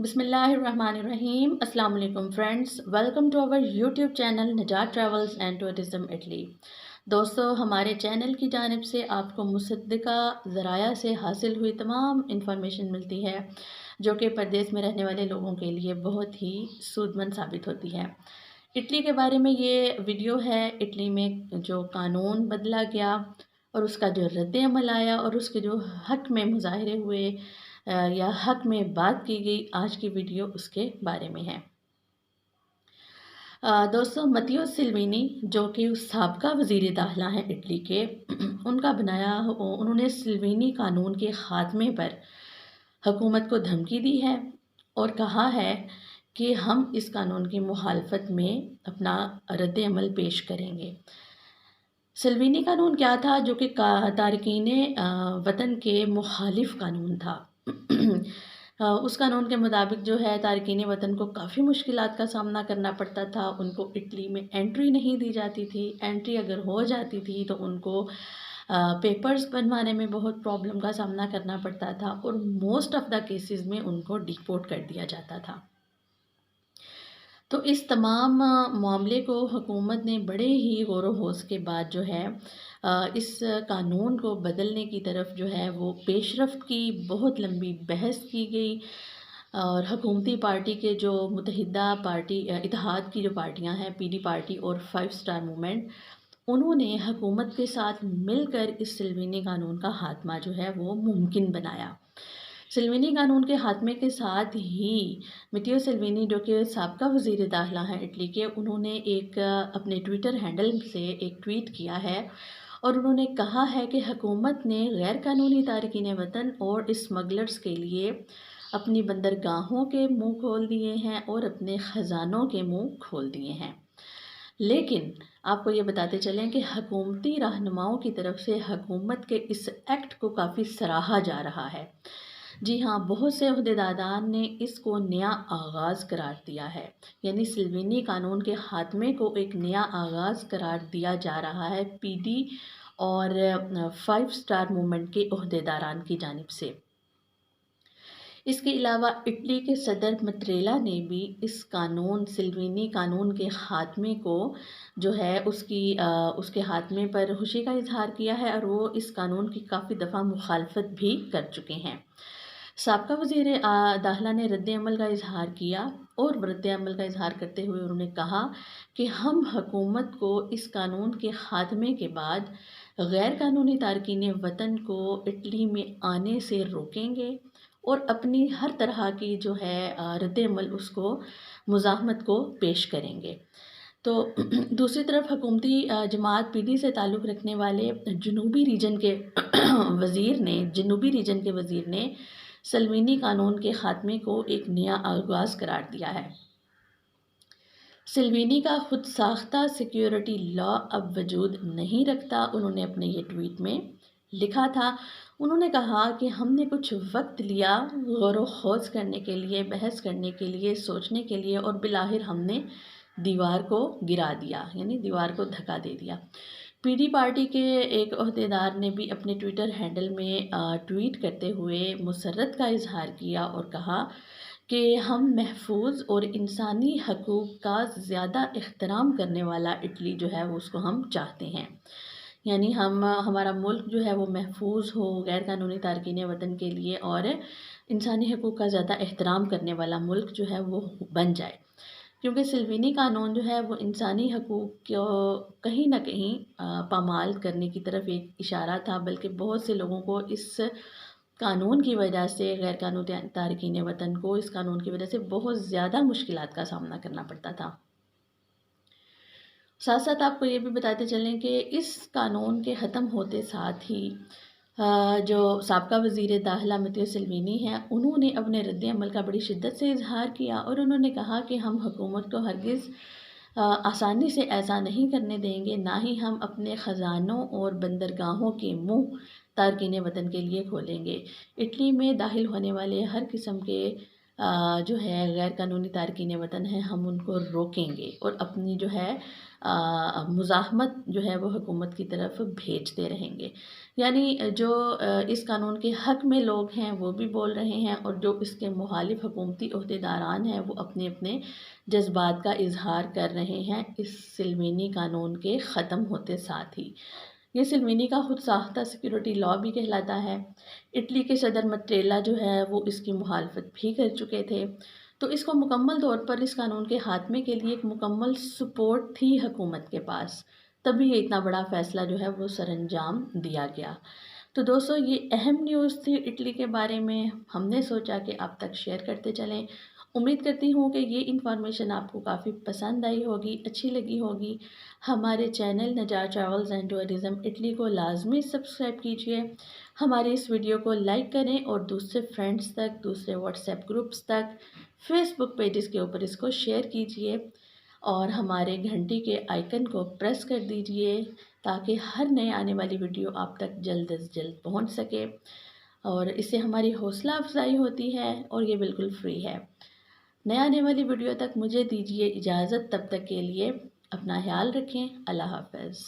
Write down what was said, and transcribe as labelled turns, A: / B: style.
A: बिस्मिल्लाहिर्रहमानिर्रहीम। अस्सलाम वालेकुम friends, welcome to our YouTube channel Nijat travels and tourism Italy. दोस्तों, हमारे चैनल की जानिब से आपको मुसद्दिका ज़राया से हासिल हुई तमाम इन्फॉर्मेशन मिलती है जो कि परदेश में रहने वाले लोगों के लिए बहुत ही सूदमंद साबित होती है। इटली के बारे में ये वीडियो है। इटली में जो कानून बदला गया और उसका जो रद्द अमल आया और उसके जो हक़ में मुज़ाहरे हुए या हक़ में बात की गई, आज की वीडियो उसके बारे में है। दोस्तों, मत्तियो सल्विनी जो कि साबका वज़ीर दाखिला हैं इटली के, उनका बनाया उन्होंने सल्विनी कानून के ख़ात्मे पर हुकूमत को धमकी दी है और कहा है कि हम इस कानून की मुखालफत में अपना रद्द अमल पेश करेंगे। सल्विनी कानून क्या था? जो कि तारकीन वतन के मुखालिफ कानून था। उस कानून के मुताबिक जो है तारकीन वतन को काफ़ी मुश्किलात का सामना करना पड़ता था। उनको इटली में एंट्री नहीं दी जाती थी। एंट्री अगर हो जाती थी तो उनको पेपर्स बनवाने में बहुत प्रॉब्लम का सामना करना पड़ता था और मोस्ट ऑफ़ द केसेस में उनको डिपोर्ट कर दिया जाता था। तो इस तमाम मामले को हुकूमत ने बड़े ही गौर-व-होश के बाद जो है इस कानून को बदलने की तरफ जो है वो पेशरफ़्त की, बहुत लंबी बहस की गई और हुकूमती पार्टी के जो मुत्तहिदा पार्टी इत्तेहाद की जो पार्टियां हैं, पीडी पार्टी और 5 स्टार मूवमेंट, उन्होंने हुकूमत के साथ मिलकर इस सल्विनी कानून का खात्मा जो है वो मुमकिन बनाया। सल्विनी कानून के खात्मे के साथ ही मत्तियो सल्विनी जो कि साबका वज़ीर दाखिला हैं इटली के, उन्होंने एक अपने ट्विटर हैंडल से एक ट्वीट किया है और उन्होंने कहा है कि हुकूमत ने गैर कानूनी तारकीन वतन और स्मगलर्स के लिए अपनी बंदरगाहों के मुँह खोल दिए हैं और अपने ख़जानों के मुँह खोल दिए हैं। लेकिन आपको ये बताते चलें कि हुकूमती रहनुमाओं की तरफ से हुकूमत के इस एक्ट को काफ़ी सराहा जा रहा है। जी हाँ, बहुत से अहदेदारान ने इसको नया आगाज़ करार दिया है, यानी सल्विनी कानून के खात्मे को एक नया आगाज़ करार दिया जा रहा है पीडी और 5 स्टार मूवमेंट के अहदेदारान की जानिब से। इसके अलावा इटली के सदर मत्रेला ने भी इस कानून सल्विनी कानून के ख़ात्मे को जो है उसके ख़ात्मे पर खुशी का इज़हार किया है और वो इस कानून की काफ़ी दफ़ा मुखालफत भी कर चुके हैं। साबका वज़ीर दाखिला ने रद्द अमल का इज़हार किया और रद्द अमल का इज़हार करते हुए उन्होंने कहा कि हम हुकूमत को इस कानून के ख़ात्मे के बाद गैर कानूनी तारकीन वतन को इटली में आने से रोकेंगे और अपनी हर तरह की जो है रद्द अमल उसको मुज़ाहमत को पेश करेंगे। तो दूसरी तरफ हुकूमती जमात पीडी से ताल्लुक़ रखने वाले जनूबी रीजन के वज़ीर ने सल्विनी कानून के ख़ात्मे को एक नया आगाज़ करार दिया है। सल्विनी का खुद साख्ता सिक्योरिटी लॉ अब वजूद नहीं रखता, उन्होंने अपने ये ट्वीट में लिखा था। उन्होंने कहा कि हमने कुछ वक्त लिया गौर व खोज करने के लिए, बहस करने के लिए, सोचने के लिए और बिलाखिर हमने दीवार को गिरा दिया, यानी दीवार को धक्का दे दिया। पीडी पार्टी के एक अहदेदार ने भी अपने ट्विटर हैंडल में ट्वीट करते हुए मुसर्रत का इजहार किया और कहा कि हम महफूज और इंसानी हकूक़ का ज़्यादा एहतराम करने वाला इटली जो है वो उसको हम चाहते हैं, यानी हमारा मुल्क जो है वो महफूज हो गैर कानूनी तारकीन वतन के लिए और इंसानी हकूक़ का ज़्यादा एहतराम करने वाला मुल्क जो है वो बन जाए। क्योंकि सल्विनी कानून जो है वो इंसानी हकूक़ को कहीं न कहीं पामाल करने की तरफ एक इशारा था, बल्कि बहुत से लोगों को इस कानून की वजह से गैर कानूनी तारकीन वतन को इस कानून की वजह से बहुत ज़्यादा मुश्किलात का सामना करना पड़ता था। साथ साथ आपको ये भी बताते चलें कि इस कानून के ख़त्म होते साथ ही जो साबका वज़ीर दाखिला मत्तियो सल्विनी हैं, उन्होंने अपने रद्द अमल का बड़ी शिद्दत से इजहार किया और उन्होंने कहा कि हम हुकूमत को हरगिज़ आसानी से ऐसा नहीं करने देंगे, ना ही हम अपने ख़जानों और बंदरगाहों के मुँह तारकीन वतन के लिए खोलेंगे। इटली में दाखिल होने वाले हर किस्म के जो है गैर कानूनी तारकीन वतन हैं हम उनको रोकेंगे और अपनी जो है मुज़ाहमत जो है वो हुकूमत की तरफ भेजते रहेंगे। यानी जो इस कानून के हक़ में लोग हैं वो भी बोल रहे हैं और जो इसके मुखालिफ हुकूमती ओहदेदारान हैं वो अपने अपने जज्बात का इजहार कर रहे हैं इस सिलमीनी कानून के ख़त्म होते साथ ही। ये सिलमिनी का खुद साख्ता सिक्योरिटी लॉ भी कहलाता है। इटली के सदर मत्तेरेला जो है वो इसकी मुखालफत भी कर चुके थे। तो इसको मुकम्मल तौर पर इस कानून के खात्मे के लिए एक मुकम्मल सपोर्ट थी हुकूमत के पास। तभी ये इतना बड़ा फ़ैसला जो है वो सरअंजाम दिया गया। तो दोस्तों ये अहम न्यूज़ थी इटली के बारे में, हमने सोचा कि आप तक शेयर करते चलें। उम्मीद करती हूँ कि ये इन्फॉर्मेशन आपको काफ़ी पसंद आई होगी, अच्छी लगी होगी। हमारे channel Najat travels and tourism Italy को लाजमी सब्सक्राइब कीजिए। हमारी इस वीडियो को लाइक करें और दूसरे फ्रेंड्स तक, दूसरे व्हाट्सएप ग्रुप्स तक, फेसबुक पेजेस के ऊपर इसको शेयर कीजिए और हमारे घंटी के आइकन को प्रेस कर दीजिए ताकि हर नए आने वाली वीडियो आप तक जल्द अज जल्द पहुंच सके। और इससे हमारी हौसला अफजाई होती है और ये बिल्कुल फ्री है। नए आने वाली वीडियो तक मुझे दीजिए इजाज़त, तब तक के लिए अपना ख्याल रखें। अल्लाह हाफ़िज़।